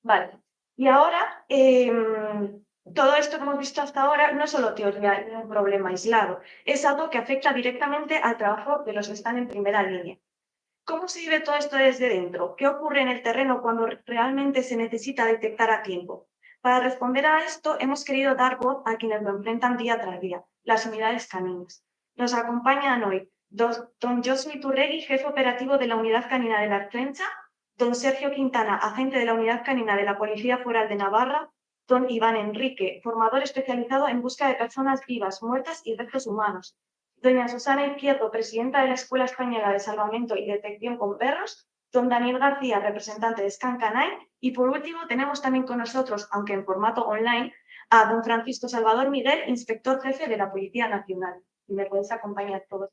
Vale. Y ahora, todo esto que hemos visto hasta ahora no es solo teoría, ni un problema aislado, es algo que afecta directamente al trabajo de los que están en primera línea. ¿Cómo se vive todo esto desde dentro? ¿Qué ocurre en el terreno cuando realmente se necesita detectar a tiempo? Para responder a esto, hemos querido dar voz a quienes lo enfrentan día tras día, las unidades caninas. Nos acompañan hoy don Josmi Turregui, jefe operativo de la Unidad Canina de la Artrencha, don Sergio Quintana, agente de la Unidad Canina de la Policía Foral de Navarra, don Iván Enrique, formador especializado en busca de personas vivas, muertas y restos humanos, doña Susana Izquierdo, presidenta de la Escuela Española de Salvamento y Detección con Perros, don Daniel García, representante de Scan Canine, y por último tenemos también con nosotros, aunque en formato online, a don Francisco Salvador Miguel, inspector jefe de la Policía Nacional. Y me podéis acompañar todos.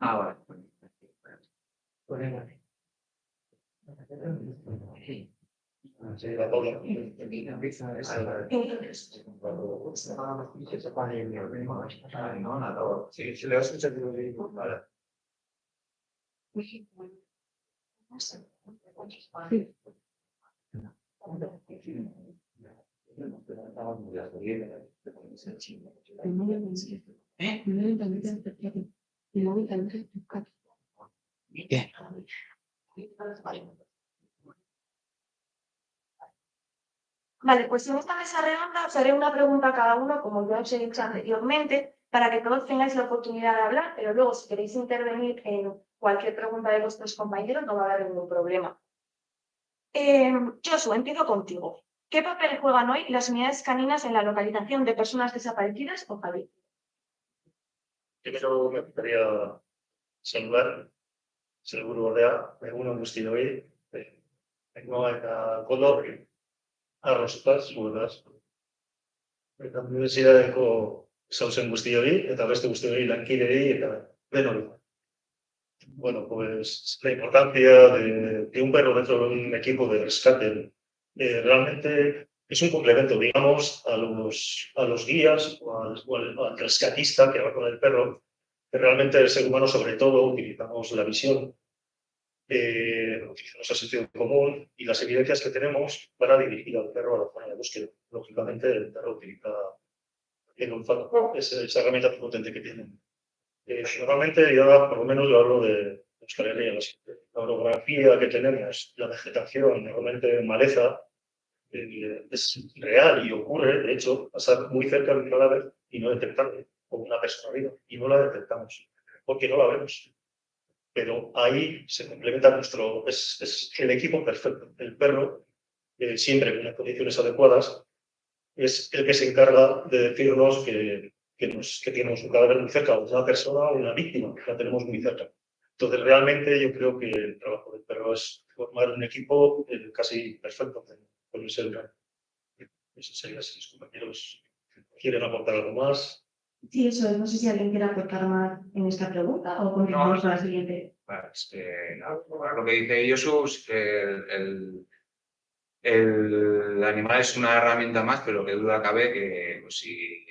Vale. Vale, pues en esta mesa redonda os haré una pregunta a cada uno, como ya os he dicho anteriormente, para que todos tengáis la oportunidad de hablar, pero luego si queréis intervenir en cualquier pregunta de vuestros compañeros no va a haber ningún problema. Joshua, empiezo contigo. ¿Qué papel juegan hoy las unidades caninas en la localización de personas desaparecidas o fallecidas? Primero me gustaría saludar, sailburu ordea, egun on guztioi, bengoa eta kondo arroztaz, guardaz. Eta universidadeko zauzen guztioi, eta beste guztioi lankidei, eta denoi. Bueno, pues la importancia de un perro dentro de un equipo de rescate realmente es un complemento, digamos, a los guías o al rescatista que va con el perro, que realmente el ser humano, sobre todo, utilizamos la visión, utilizamos el sentido común y las evidencias que tenemos para dirigir al perro a la zona de búsqueda. Lógicamente, el perro utiliza el olfato, es esa herramienta muy potente que tiene. Normalmente, yo por lo menos yo hablo de Euskal Herria, la orografía que tenemos, la vegetación, normalmente maleza, es real y ocurre, de hecho, pasar muy cerca de un cadáver y no detectarlo, como una persona viva, y no la detectamos, porque no la vemos. Pero ahí se complementa es el equipo perfecto. El perro, siempre en unas condiciones adecuadas, es el que se encarga de decirnos que tenemos un cadáver muy cerca, o una persona o una víctima, que la tenemos muy cerca. Entonces, realmente yo creo que el trabajo del perro es formar un equipo casi perfecto con el ser humano. Eso sería si mis compañeros quieren aportar algo más. Sí, eso es. No sé si alguien quiere aportar más en esta pregunta o continuamos con la siguiente. Lo que dice Josu es que el animal es una herramienta más, pero que duda cabe que pues, si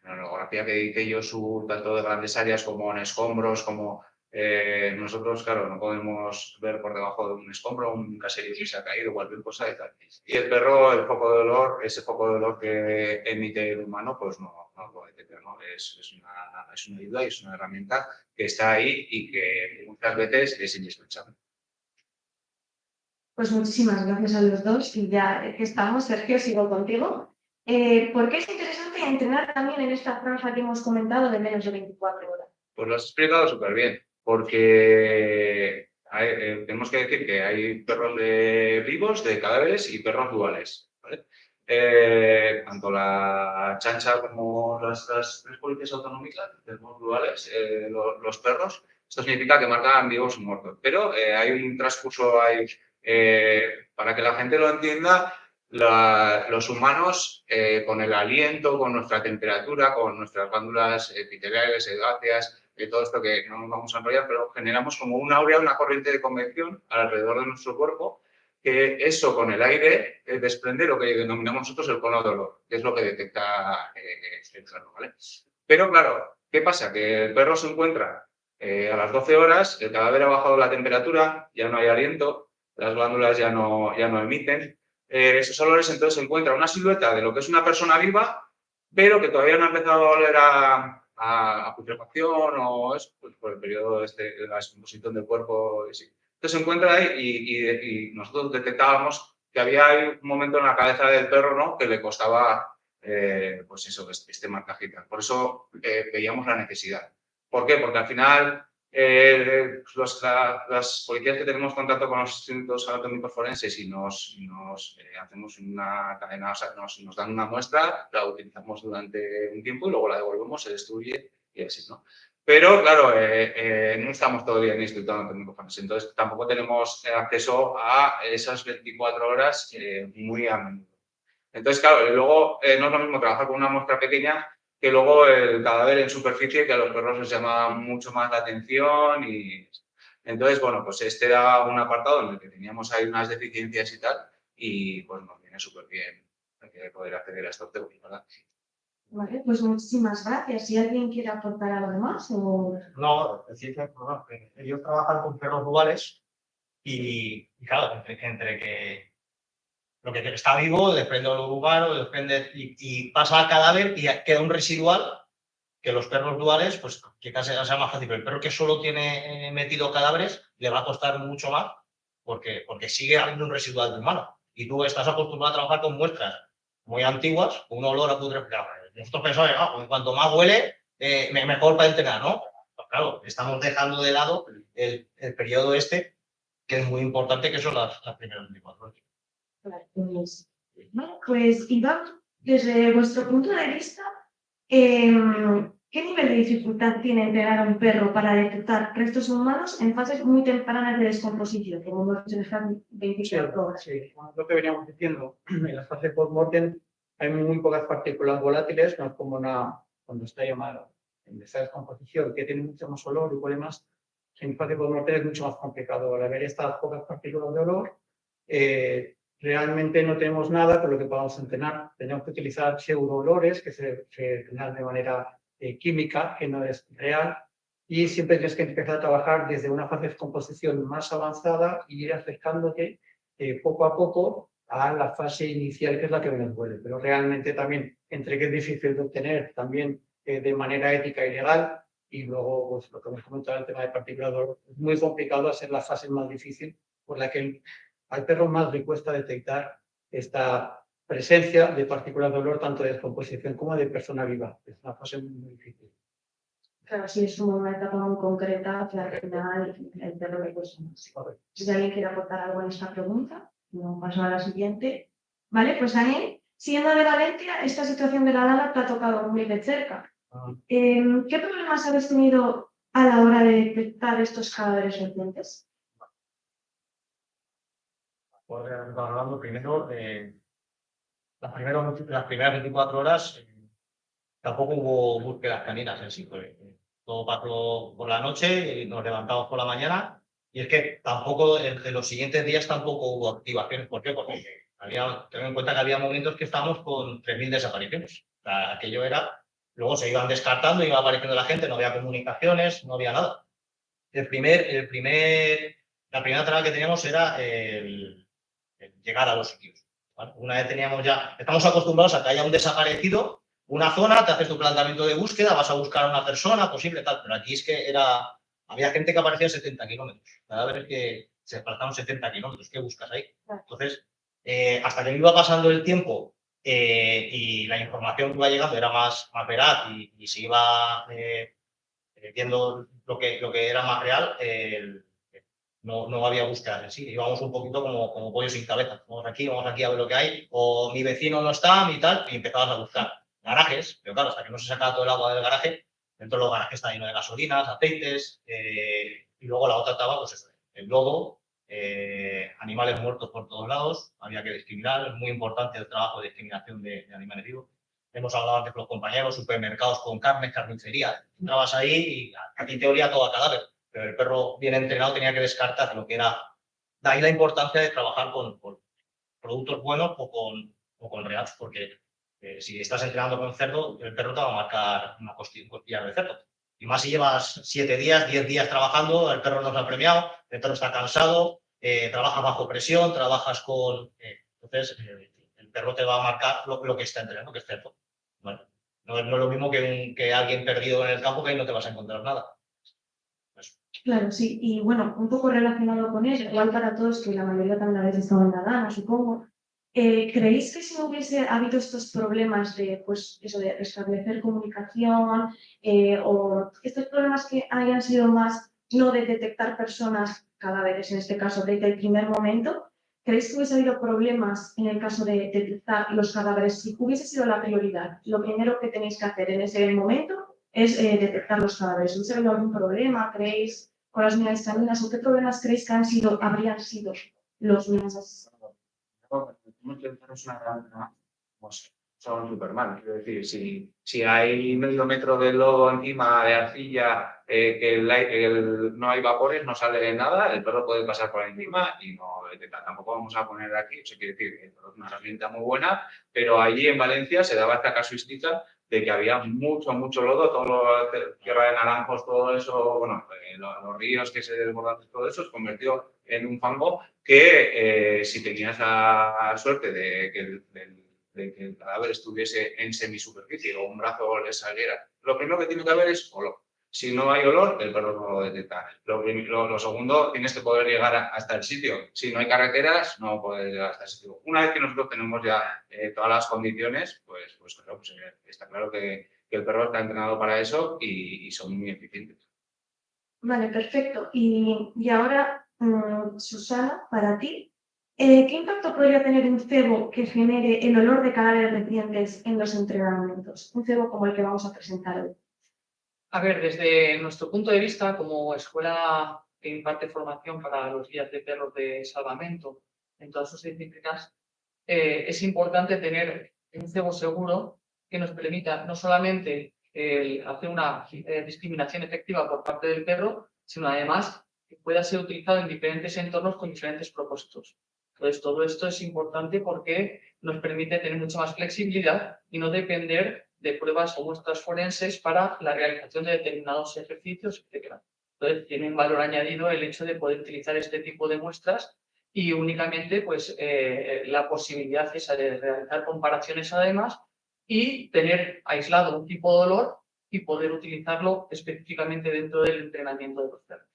en la orografía que dice Josu, tanto de grandes áreas como en escombros, como nosotros, claro, no podemos ver por debajo de un escombro un caserío si se ha caído, cualquier cosa y tal. Y el perro, el foco de olor, ese foco de olor que emite el humano, pues no lo puede detectar, ¿no? Es una ayuda y es una herramienta que está ahí y que muchas veces es indispensable. Pues muchísimas gracias a los dos y ya que estamos, Sergio, sigo contigo. ¿Por qué es interesante entrenar también en esta franja que hemos comentado de menos de 24 horas? Pues lo has explicado súper bien, porque tenemos que decir que hay perros vivos, de cadáveres y perros duales, ¿vale? Tanto la chancha como las tres policías autonómicas tenemos duales, los perros. Esto significa que marcan vivos o muertos. Pero hay un transcurso ahí, para que la gente lo entienda, los humanos, con el aliento, con nuestra temperatura, con nuestras glándulas epiteliales, sebáceas, todo esto que no nos vamos a enrollar, pero generamos como una aurea, una corriente de convección alrededor de nuestro cuerpo que eso con el aire desprende lo que denominamos nosotros el cono de olor, que es lo que detecta el perro, ¿vale? Pero claro, ¿qué pasa? Que el perro se encuentra a las 12 horas, el cadáver ha bajado la temperatura, ya no hay aliento, las glándulas ya no emiten. Esos olores, entonces se encuentra una silueta de lo que es una persona viva, pero que todavía no ha empezado a oler a putrefacción o es pues, por el periodo de la descomposición del cuerpo. Sí. Entonces se encuentra ahí y nosotros detectábamos que había un momento en la cabeza del perro, ¿no?, que le costaba, pues eso, este marcaje. Por eso veíamos la necesidad. ¿Por qué? Porque al final las policías que tenemos contacto con los institutos anatómicos forenses y nos hacemos una cadena, o sea, nos dan una muestra, la utilizamos durante un tiempo y luego la devolvemos, se destruye y así, ¿no? Pero, claro, no estamos todo el día en el Instituto Anatómico Forense, entonces tampoco tenemos acceso a esas 24 horas muy a menudo. Entonces, claro, luego no es lo mismo trabajar con una muestra pequeña que luego el cadáver en superficie, que a los perros les llama mucho más la atención. Y entonces, bueno, pues este era un apartado en el que teníamos ahí unas deficiencias y tal, y pues nos viene súper bien poder acceder a esta teoría, ¿verdad? Vale, pues muchísimas gracias. Si alguien quiere aportar algo más o... No, es decir, que bueno, ellos trabajan con perros duales y claro, entre que lo que está vivo depende del lugar o depende y pasa al cadáver y queda un residual que los perros duales, pues que casi sea más fácil. Pero el perro que solo tiene metido cadáveres le va a costar mucho más porque sigue habiendo un residual de humano. Y tú estás acostumbrado a trabajar con muestras muy antiguas, con un olor a putrefacción. Nosotros pensamos, pues cuanto más huele, mejor para entrenar, ¿no? Pues claro, estamos dejando de lado el periodo este, que es muy importante, que son las primeras 24 horas. Vale, pues Iván, desde vuestro punto de vista, ¿qué nivel de dificultad tiene entrenar a un perro para detectar restos humanos en fases muy tempranas de descomposición, como hemos dicho en estas 24 horas? Sí, lo que veníamos diciendo, en la fase post-mortem hay muy pocas partículas volátiles, no es como cuando está llamada en esta descomposición, que tiene mucho más olor y huele más. En fase post-mortem es mucho más complicado. Al haber estas pocas partículas de olor, realmente no tenemos nada con lo que podamos entrenar. Tenemos que utilizar pseudo-olores que se entrenan de manera química, que no es real, y siempre tienes que empezar a trabajar desde una fase de descomposición más avanzada y ir acercándote poco a poco a la fase inicial, que es la que menos duele. Pero realmente también, entre que es difícil de obtener también de manera ética y legal, y luego pues, lo que hemos comentado, el tema de partículas de olor, es muy complicado hacer la fase más difícil, por la que al perro más le cuesta detectar esta presencia de partículas de olor, tanto de descomposición como de persona viva. Es una fase muy difícil. Claro, si es una etapa muy concreta, que al final el perro le cuesta más. Si alguien quiere aportar algo en esta pregunta, no paso a la siguiente. Vale, pues Daniel, siendo de Valencia, esta situación de la Dana te ha tocado muy de cerca. ¿Qué problemas habéis tenido a la hora de detectar estos cadáveres recientes? Hablando primero de las primeras 24 horas, tampoco hubo búsquedas caninas en sí. Todo pasó por la noche y nos levantamos por la mañana. Y es que tampoco, en los siguientes días tampoco hubo activaciones. ¿Por qué? Porque ten en cuenta que había momentos que estábamos con 3.000 desapariciones. O sea, aquello era, luego se iban descartando, iba apareciendo la gente, no había comunicaciones, no había nada. La primera traba que teníamos era el llegar a los sitios. ¿Vale? Una vez teníamos ya, estamos acostumbrados a que haya un desaparecido, una zona, te haces tu planteamiento de búsqueda, vas a buscar a una persona posible, tal, pero aquí es que había gente que aparecía en 70 kilómetros, cadáveres que se desplazaron 70 kilómetros, ¿qué buscas ahí? Entonces, hasta que iba pasando el tiempo y la información que iba llegando era más veraz y se iba viendo lo que era más real, no había búsqueda en sí. Íbamos un poquito como pollo sin cabeza. Vamos aquí a ver lo que hay. O mi vecino no está, y tal, y empezabas a buscar. Garajes, pero claro, hasta que no se sacaba todo el agua del garaje, dentro de los garajes está lleno de gasolinas, aceites, y luego la otra etapa, pues eso, el lodo, animales muertos por todos lados, había que discriminar, es muy importante el trabajo de discriminación de animales vivos. Hemos hablado antes con los compañeros, supermercados con carne, carnicería, entrabas ahí y aquí en teoría todo a cadáver, pero el perro bien entrenado tenía que descartar lo que era de ahí la importancia de trabajar con productos buenos o con reals, porque si estás entrenando con cerdo, el perro te va a marcar una costilla de cerdo. Y más si llevas 7 días, 10 días trabajando, el perro no se ha premiado, el perro está cansado, trabajas bajo presión, trabajas con... entonces, el perro te va a marcar lo que está entrenando, que es cerdo. Bueno, no es lo mismo que alguien perdido en el campo, que ahí no te vas a encontrar nada. Claro, sí. Y bueno, un poco relacionado con eso, igual para todos, que la mayoría también habéis estado en la Dana, supongo. ¿Creéis que si no hubiese habido estos problemas de, pues, eso de restablecer comunicación o estos problemas que hayan sido más no de detectar personas, cadáveres en este caso, desde el primer momento, ¿creéis que hubiese habido problemas en el caso de detectar los cadáveres? Si hubiese sido la prioridad, lo primero que tenéis que hacer en ese momento es detectar los cadáveres. ¿Hubiese habido algún problema, creéis, con las minas estaminas? ¿O qué problemas creéis que habrían sido los minas? Es una herramienta, pues, son Superman. Quiero decir, si hay medio metro de lodo encima de arcilla, no hay vapores, no sale nada, el perro puede pasar por encima y no detecta. Tampoco vamos a poner aquí, eso quiere decir que es una herramienta muy buena, pero allí en Valencia se daba esta casuística de que había mucho lodo, todo tierra de naranjos, todo eso, bueno, los ríos que se desbordan, todo eso se convirtió en un fango que si tenías la suerte de que el cadáver estuviese en semisuperficie o un brazo le saliera, lo primero que tiene que haber es olor. Si no hay olor, el perro no lo detecta. Lo segundo, tienes que poder llegar hasta el sitio. Si no hay carreteras, no puedes llegar hasta el sitio. Una vez que nosotros tenemos ya todas las condiciones, pues claro, pues, está claro que el perro está entrenado para eso y son muy eficientes. Vale, perfecto. Y ahora, Susana, para ti, ¿qué impacto podría tener un cebo que genere el olor de cadáveres recientes en los entrenamientos? Un cebo como el que vamos a presentar hoy. A ver, desde nuestro punto de vista, como escuela que imparte formación para los guías de perros de salvamento en todas sus disciplinas, es importante tener un cebo seguro que nos permita no solamente hacer una discriminación efectiva por parte del perro, sino además que pueda ser utilizado en diferentes entornos con diferentes propósitos. Entonces, todo esto es importante porque nos permite tener mucha más flexibilidad y no depender de pruebas o muestras forenses para la realización de determinados ejercicios, etc. Entonces, tiene un valor añadido el hecho de poder utilizar este tipo de muestras y únicamente pues, la posibilidad esa de realizar comparaciones además y tener aislado un tipo de olor y poder utilizarlo específicamente dentro del entrenamiento de los perros.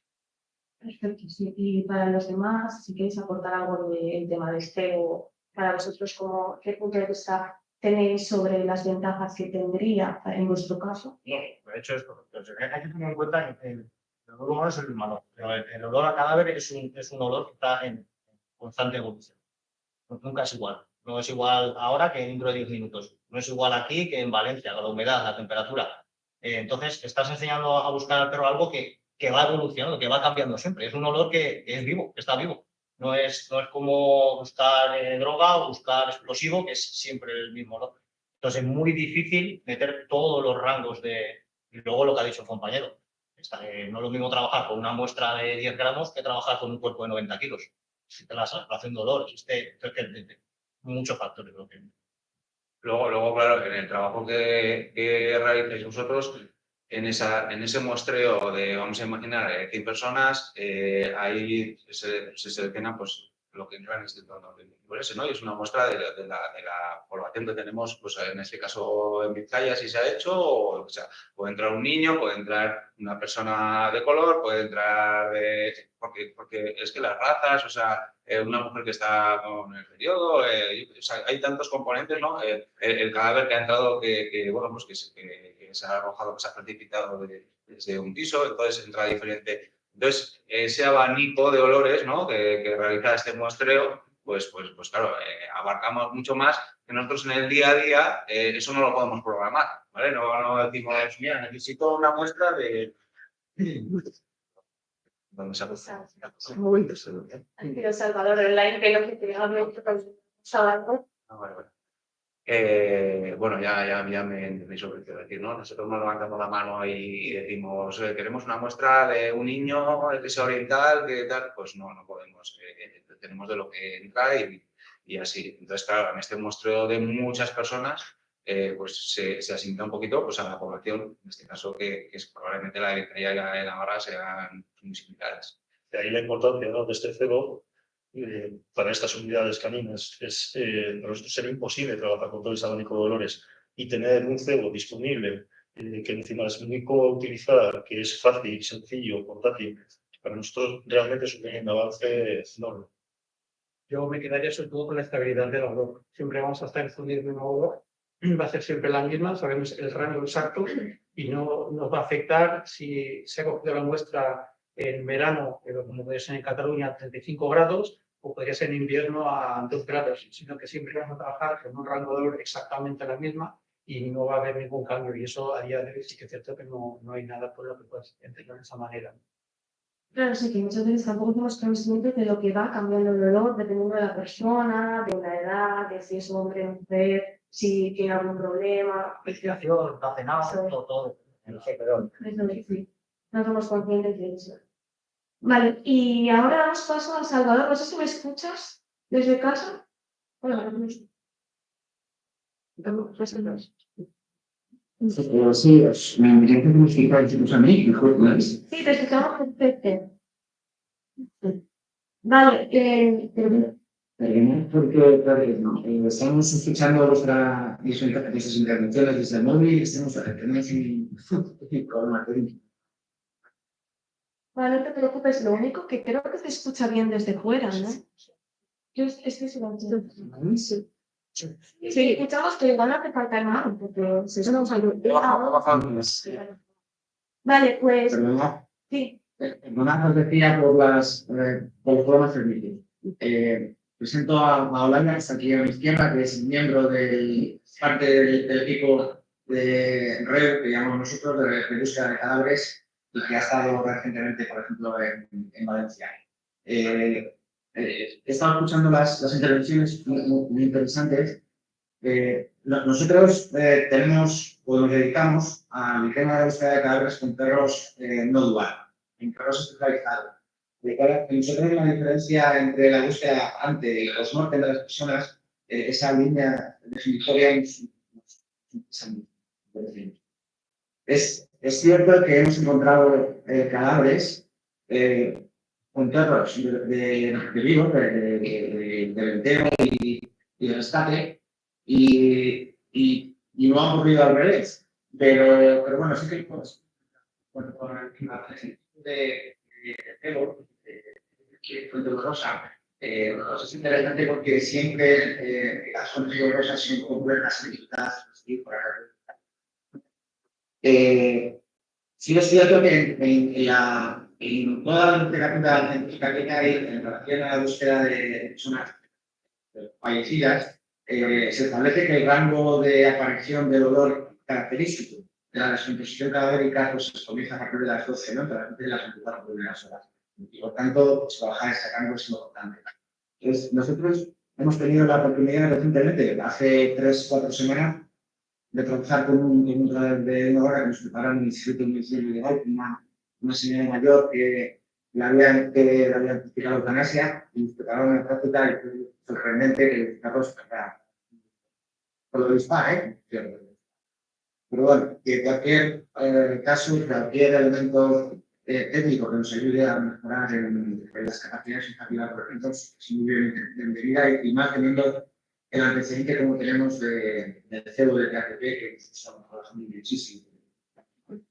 Perfecto, sí. Y para los demás, si queréis aportar algo del tema de cebo, para vosotros, ¿qué punto de vista tenéis sobre las ventajas que tendría en vuestro caso? No, de hecho, hay que tener en cuenta que el olor es el malo, pero el olor a cadáver es un olor que está en constante evolución. Nunca es igual. No es igual ahora que dentro de 10 minutos. No es igual aquí que en Valencia, con la humedad, la temperatura. Entonces, estás enseñando a buscar al perro algo que va evolucionando, que va cambiando siempre. Es un olor que es vivo, que está vivo. No es como buscar droga o buscar explosivo, que es siempre el mismo olor. Entonces, es muy difícil meter todos los rangos de... Y luego lo que ha dicho el compañero. No es lo mismo trabajar con una muestra de 10 gramos que trabajar con un cuerpo de 90 kilos. Si te la haciendo dolor, muchos factores. Luego, claro, en el trabajo que realicéis vosotros, en ese muestreo de, vamos a imaginar, 100 personas, ahí se selecciona pues, lo que entra en este entorno. Por eso, ¿no? Y es una muestra de la población que tenemos, pues en este caso en Vizcaya, si se ha hecho, o sea, puede entrar un niño, puede entrar una persona de color, puede entrar porque es que las razas, o sea, una mujer que está con el periodo, o sea, hay tantos componentes, ¿no? El cadáver que ha entrado bueno, pues que se ha arrojado, que se ha precipitado desde un piso, entonces entra diferente. Entonces, ese abanico de olores, ¿no? que realiza este muestreo, pues claro, abarcamos mucho más que nosotros en el día a día, eso no lo podemos programar, ¿vale? No decimos, mira, necesito una muestra de... ¿Dónde se ha puesto? Salvador Online, que lo que te hablo, Ah, vale. Bueno, ya me entendéis sobre qué decir, ¿no? Nosotros nos levantamos la mano y decimos, queremos una muestra de un niño que sea oriental, que tal, pues no podemos, tenemos de lo que entra y así. Entonces, claro, en este muestreo de muchas personas, pues se asigna un poquito pues, a la población, en este caso que es probablemente la Eritrea y la de Navarra sean muy similares. De ahí la importancia, ¿no?, de este cebo para estas unidades caninas. Para nosotros sería imposible trabajar con todo ese abanico de olores y tener un cebo disponible que encima es muy cómodo utilizar, que es fácil, sencillo, portátil. Para nosotros realmente es un avance enorme. Yo me quedaría sobre todo con la estabilidad del olor. Siempre vamos a estar exfundiendo el mismo olor, va a ser siempre la misma, sabemos el rango exacto y no nos va a afectar si se ha cogido la muestra en verano, pero como puede ser en Cataluña, a 35 grados, o podría ser en invierno a 2 grados, sino que siempre vamos a trabajar con un rango de olor exactamente la misma y no va a haber ningún cambio. Y eso a día de hoy sí que es cierto que no hay nada por lo que puedas entender de esa manera. Claro, sí, que muchas veces tampoco somos conscientes de lo que va cambiando el olor dependiendo de la persona, de la edad, de si es un hombre o mujer, si tiene algún problema. Respiración, cenado, todo. Eso sí, no somos conscientes de eso. Vale, y ahora damos paso a Salvador. No sé si me escuchas desde casa. Hola, no me escuchas. Sí, me diría que me escucháis a mí, mejor, ¿no? Sí, te escuchamos perfecto. Vale, Perdón, porque no, estamos escuchando vuestras intervenciones desde el móvil, tenemos un problema técnico. vale, no te preocupes, lo único que creo que se escucha bien desde fuera, ¿no? Yo estoy silencioso. Sí, escuchamos que igual no hace falta el mano, porque se suena un saludo. Vale, pues Perdona, sí. perdona, os decía por los problemas técnicos. Presento a Olaya, que está aquí a mi izquierda, que es miembro parte del equipo de REU, que llamamos nosotros, de búsqueda de cadáveres, y que ha estado recientemente, por ejemplo, en Valencia. He estado escuchando las intervenciones muy interesantes. Nosotros nos dedicamos al tema de la búsqueda de cadáveres con perros no dual, en perros especializados. Nosotros la diferencia entre la búsqueda ante y post-mortem de las personas, esa línea definitoria es cierto que hemos encontrado cadáveres con perros de vivos, de venteo y de rescate, y no ha ocurrido al revés. Pero bueno, sí que pues, bueno, con la de pelo, que fue dolorosa, pues es interesante porque siempre las zonas dolorosas son complejas, dificultades, sí es cierto que en toda la literatura científica que hay en relación a la búsqueda de personas fallecidas, se establece que el rango de aparición de dolor característico de la descomposición cadavérica pues, comienza a partir de las 12, ¿no? Entre las 20 y las 24 primeras horas. Y por tanto, pues, trabajar ese rango es importante. Entonces, nosotros hemos tenido la oportunidad recientemente, hace 3-4 semanas, de trabajar con un trabajo de una hora que nos prepararon en el Instituto Municipal de Gol, una señora mayor que le habían practicado eutanasia y nos prepararon una práctica y fue sorprendente que los carros por lo dispara, pero bueno, que cualquier caso, cualquier elemento técnico que nos ayude a mejorar en las capacidades educativas, por ejemplo, es muy bienvenida y más teniendo el antecedente como tenemos del cebo de KTP, que estamos trabajando muchísimo.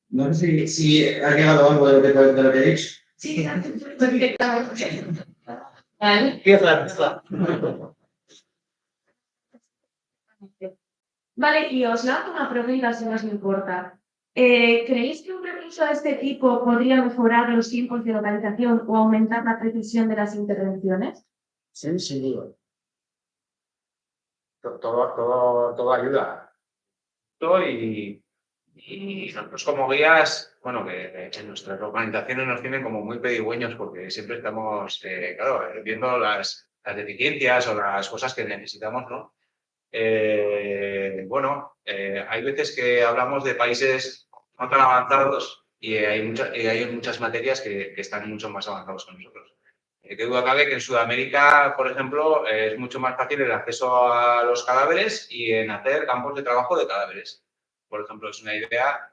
No sé si ha llegado algo de lo que he dicho. Sí, perfectamente. Vale. Empieza. Vale, y os lanzo una pregunta si nos importa. ¿Creéis que un recurso de este tipo podría mejorar los tiempos de localización o aumentar la precisión de las intervenciones? Sí, sin duda. Todo ayuda. Y nosotros como guías, bueno, que en nuestras organizaciones nos tienen como muy pedigüeños porque siempre estamos, claro, viendo las deficiencias o las cosas que necesitamos, ¿no? Bueno, hay veces que hablamos de países no tan avanzados y hay muchas materias que están mucho más avanzados que nosotros. Qué duda cabe que en Sudamérica, por ejemplo, es mucho más fácil el acceso a los cadáveres y en hacer campos de trabajo de cadáveres. Por ejemplo, es una idea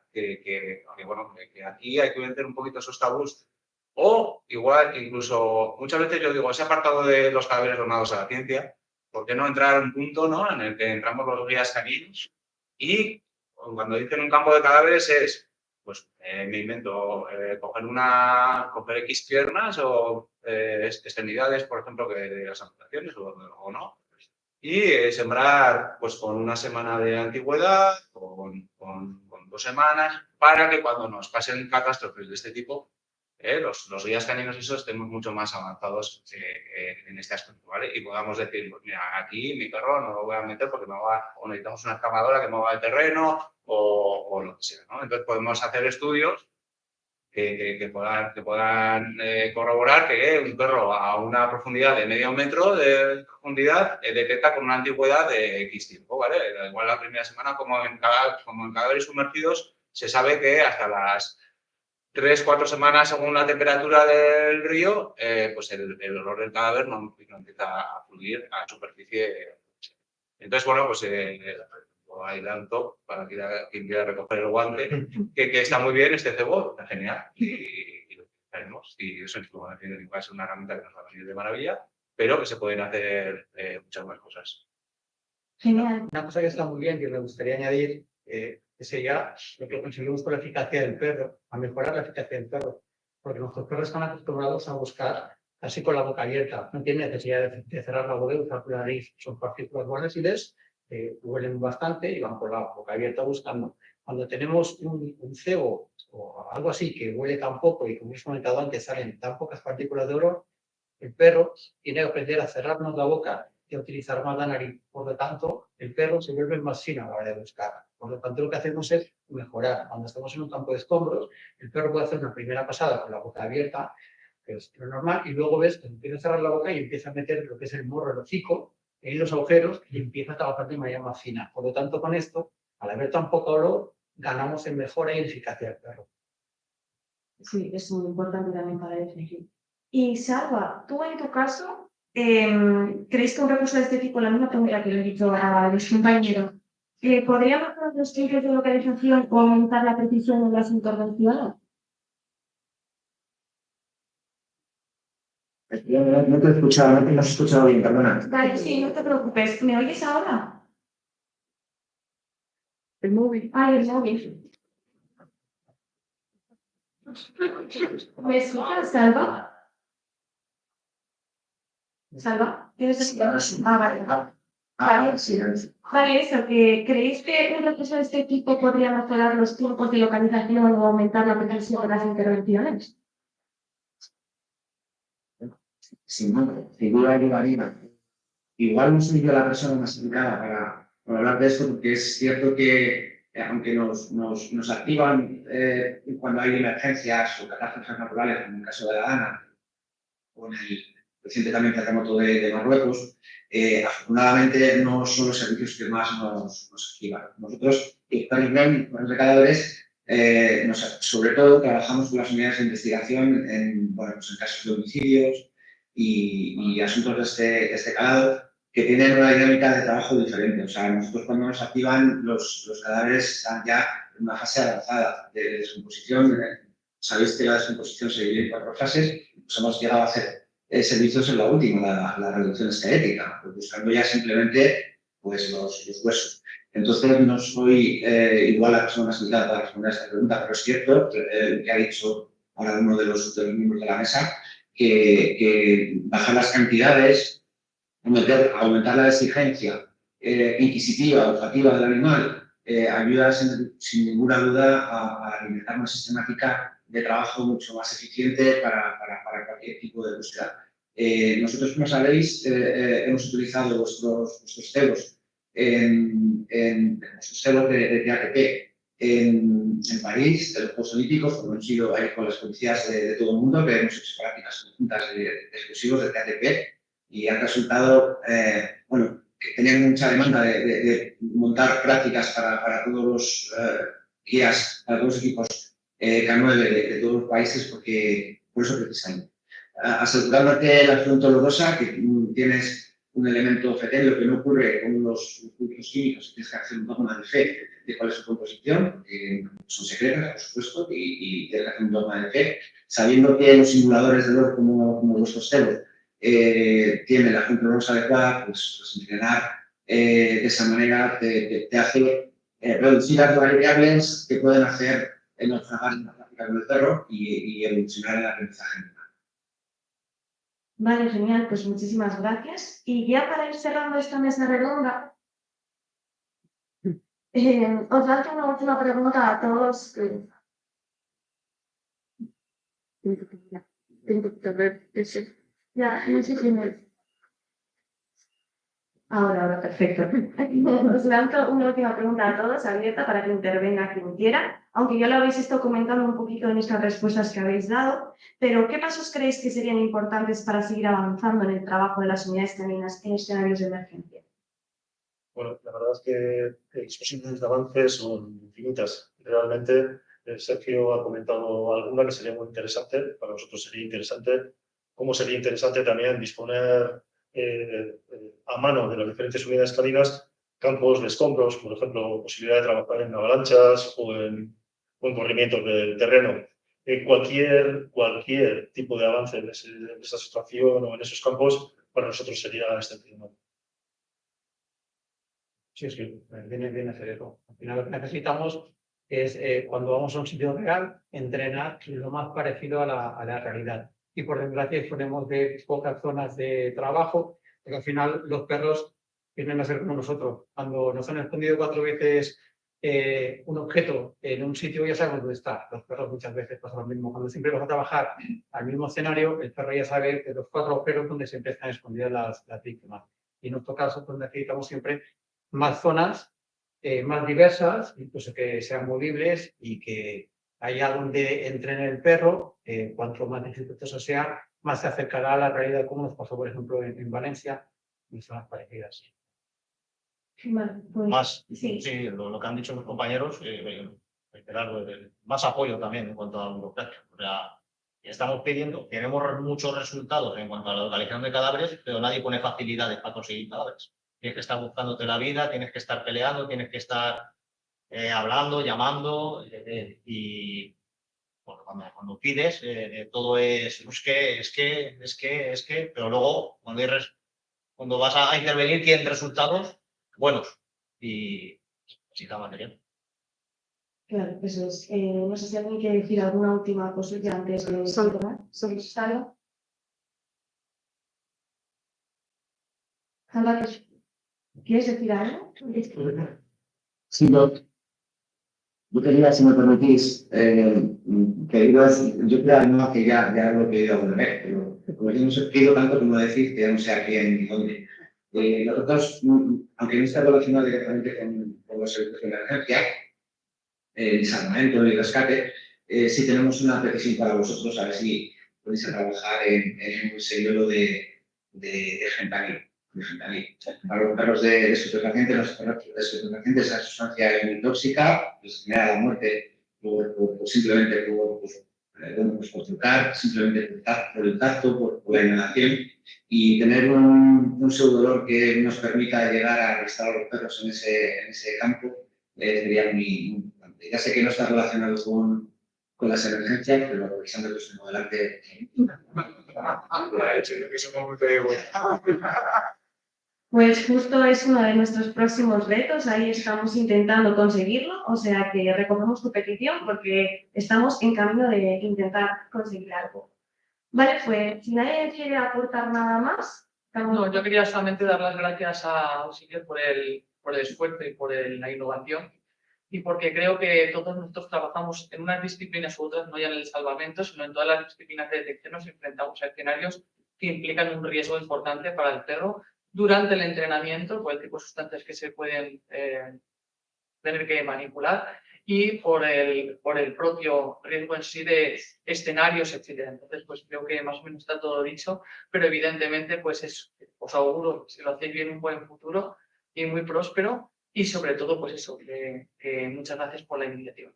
bueno, que aquí hay que vencer un poquito esos tabús. O igual, incluso, muchas veces yo digo, ese apartado de los cadáveres donados a la ciencia, ¿por qué no entrar a un punto, ¿no?, en el que entramos los guías caninos y cuando dicen un campo de cadáveres es, pues me invento, coger X piernas o extremidades, por ejemplo, de las amputaciones o no, y sembrar pues con una semana de antigüedad, con 2 semanas, para que cuando nos pasen catástrofes de este tipo, los guías caninos esos estemos mucho más avanzados en este aspecto, ¿vale? Y podamos decir, pues mira, aquí mi perro no lo voy a meter porque o necesitamos una excavadora que mueva el terreno o lo que sea, ¿no? Entonces podemos hacer estudios que puedan corroborar que un perro a una profundidad de medio metro de profundidad detecta con una antigüedad de X tiempo, ¿vale? Igual la primera semana, como en cadáveres sumergidos, se sabe que hasta las 3-4 semanas, según la temperatura del río, pues el olor del cadáver no empieza a fluir a la superficie. Entonces, bueno, pues ahí da un top para quien quiera recoger el guante, que está muy bien este cebo, está genial, y lo utilizaremos. Y eso va a ser una herramienta que nos va a venir de maravilla, pero que se pueden hacer muchas más cosas. Genial. Una cosa que está muy bien, que me gustaría añadir, sería lo que conseguimos con la eficacia del perro, a mejorar la eficacia del perro, porque nuestros perros están acostumbrados a buscar así con la boca abierta, no tienen necesidad de cerrar la boca y usar la nariz, son partículas volátiles, huelen bastante y van con la boca abierta buscando. Cuando tenemos un cebo o algo así que huele tan poco y como hemos comentado antes salen tan pocas partículas de olor, el perro tiene que aprender a cerrarnos la boca y a utilizar más la nariz. Por lo tanto, el perro se vuelve más fino a la hora de buscar. Por lo tanto, lo que hacemos es mejorar. Cuando estamos en un campo de escombros, el perro puede hacer una primera pasada con la boca abierta, que es lo normal, y luego ves que empieza a cerrar la boca y empieza a meter lo que es el morro, el hocico, en los agujeros y empieza a trabajar de manera más fina. Por lo tanto, con esto, al haber tan poco olor, ganamos en mejora y en eficacia del perro. Sí, es muy importante también para definir. Y Salva, tú en tu caso, ¿crees que un recurso de este tipo, la misma pregunta que le he dicho a los compañeros, podría mejorar los tiempos de localización o aumentar la precisión de las intervenciones? No te he escuchado, no has escuchado bien, perdona. Vale, sí, no te preocupes. ¿Me oyes ahora? El móvil. Ah, el móvil. ¿Me escuchas, Salva? ¿Salva? ¿Tienes el... Ah, vale. Vale, vale, eso, que ¿creéis que un recurso de este tipo podría mejorar los tiempos de localización o aumentar la precisión de las intervenciones? Sin duda ayudaría. Igual no soy yo la persona más indicada para hablar de esto, porque es cierto que aunque nos activan cuando hay emergencias o catástrofes naturales, como en el caso de la Dana, o en el reciente también terremoto de Marruecos, afortunadamente no son los servicios que más nos activan. Nosotros, los de cadáveres, sobre todo trabajamos con las unidades de investigación en casos de homicidios y asuntos de este calado, que tienen una dinámica de trabajo diferente. O sea, nosotros cuando nos activan, los cadáveres están ya en una fase avanzada de descomposición. Sabéis que la descomposición se divide en 4 fases, pues hemos llegado a hacer servicios en la última, la reducción esquelética, buscando ya simplemente pues, los huesos. Entonces, no soy igual la persona más indicada para responder a esta pregunta, pero es cierto que ha dicho ahora uno de los miembros de la mesa que bajar las cantidades, aumentar la exigencia inquisitiva, olfativa del animal, ayuda sin ninguna duda a alimentar una sistemática de trabajo mucho más eficiente para cualquier tipo de búsqueda. Nosotros, como sabéis, hemos utilizado vuestros cebos vuestros cebos de TATP en París, de los Juegos Olímpicos, como hemos ido ahí con las policías de todo el mundo, que hemos hecho prácticas conjuntas de explosivos de TATP y han resultado, tenían mucha demanda de montar prácticas para todos los guías, para todos los equipos K9 de todos los países, porque por eso precisamente. Asegurándote la fluid olorosa, que tienes un elemento fetélico que no ocurre con los productos químicos, tienes que hacer un dogma de fe de cuál es su composición, que son secretas, por supuesto, y tienes que hacer un dogma de fe, sabiendo que los simuladores de olor como vuestros celos tienen la fluid olorosa adecuada, pues entrenar de esa manera te hace reducir las variables que pueden hacer naufragar en la práctica con el perro y evolucionar el aprendizaje. Vale, genial, pues muchísimas gracias. Y ya para ir cerrando esta mesa redonda, os lanzo una última pregunta a todos. Ya, no sé quién es. Ahora, perfecto. Os lanzo una última pregunta a todos, abierta para que intervenga quien quiera, aunque ya lo habéis estado comentando un poquito en estas respuestas que habéis dado, pero ¿qué pasos creéis que serían importantes para seguir avanzando en el trabajo de las unidades caninas en escenarios de emergencia? Bueno, la verdad es que las posibilidades de avance son infinitas. Realmente, Sergio ha comentado alguna que sería muy interesante. Para nosotros sería interesante. ¿Cómo sería interesante también disponer a mano de las diferentes unidades caninas campos de escombros, por ejemplo, posibilidad de trabajar en avalanchas o en corrimientos del terreno? Cualquier tipo de avance en esa situación o en esos campos, para nosotros sería excepcional. Sí, viene a ser eso. Al final lo que necesitamos es, cuando vamos a un sitio real, entrenar lo más parecido a la realidad. Y por desgracia disponemos de pocas zonas de trabajo, porque al final los perros vienen a ser como nosotros. Cuando nos han escondido 4 veces un objeto en un sitio, ya sabemos dónde está. Los perros muchas veces pasa lo mismo. Cuando siempre vas a trabajar al mismo escenario, el perro ya sabe de los 4 agujeros donde se empiezan escondidas las víctimas. Y en nuestro caso, pues necesitamos siempre más zonas, más diversas, incluso que sean movibles y que haya donde entrene el perro. Cuanto más dificultoso sea, más se acercará a la realidad, como nos pasó, por ejemplo, en Valencia, y zonas parecidas. Vale, pues, Más, sí. sí, lo que han dicho los compañeros, más apoyo también en cuanto a la burocracia. O sea, estamos pidiendo, queremos muchos resultados en cuanto a la localización de cadáveres, pero nadie pone facilidades para conseguir cadáveres. Tienes que estar buscándote la vida, tienes que estar peleando, tienes que estar hablando, llamando, y bueno, cuando pides, todo es que, pero luego cuando vas a intervenir tienen resultados buenos y necesita material. Claro, eso es. No sé si alguien quiere decir alguna última cosilla antes de cerrar. Salo. Salva, ¿quieres decir algo? Sí, yo quería, si me permitís, queridos, yo creo que ya lo he pedido alguna vez, pero como yo no he pedido tanto como decir que no sé a quién ni dónde. Nosotros, aunque no está relacionado directamente con los servicios de emergencia, el salvamento y el rescate, sí tenemos una petición para vosotros, a ver si podéis trabajar en un señuelo de fentanilo. Para los perros de estupefacientes, los perros de estupefacientes, esa sustancia muy tóxica, pues genera la muerte simplemente por tocar, simplemente por el tacto, por la inhalación, y tener un pseudolor que nos permita llegar a restaurar los perros en ese campo sería muy importante. Ya sé que no está relacionado con las emergencias, pero aprovechando que estoy adelante. Pues justo es uno de nuestros próximos retos, ahí estamos intentando conseguirlo, o sea que recogemos tu petición porque estamos en camino de intentar conseguir algo. Vale, pues si nadie quiere aportar nada más. No, yo quería solamente dar las gracias a Auxiliar por el esfuerzo y por la innovación, y porque creo que todos nosotros trabajamos en unas disciplinas u otras, no ya en el salvamento, sino en todas las disciplinas de detección nos enfrentamos a escenarios que implican un riesgo importante para el perro durante el entrenamiento, por el tipo de sustancias que se pueden tener que manipular, y por el propio riesgo en sí de escenarios, etc. Entonces, pues creo que más o menos está todo dicho, pero evidentemente pues es os auguro, si lo hacéis bien, un buen futuro y muy próspero. Y sobre todo, pues eso, muchas gracias por la iniciativa.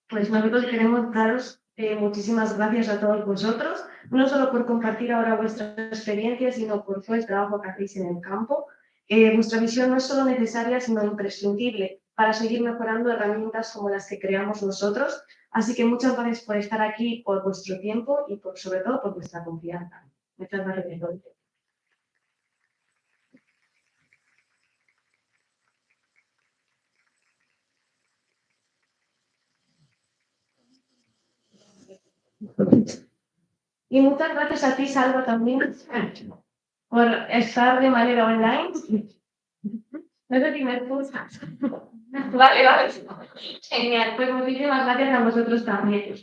Pues nosotros queremos daros muchísimas gracias a todos vosotros, no solo por compartir ahora vuestra experiencia, sino por todo el trabajo que hacéis en el campo. Vuestra visión no es solo necesaria, sino imprescindible para seguir mejorando herramientas como las que creamos nosotros. Así que muchas gracias por estar aquí, por vuestro tiempo y sobre todo por vuestra confianza. Muchas gracias. Y muchas gracias a ti, Salva, también por estar de manera online. No sé si me escuchas. Vale. Genial, pues muchísimas gracias a vosotros también.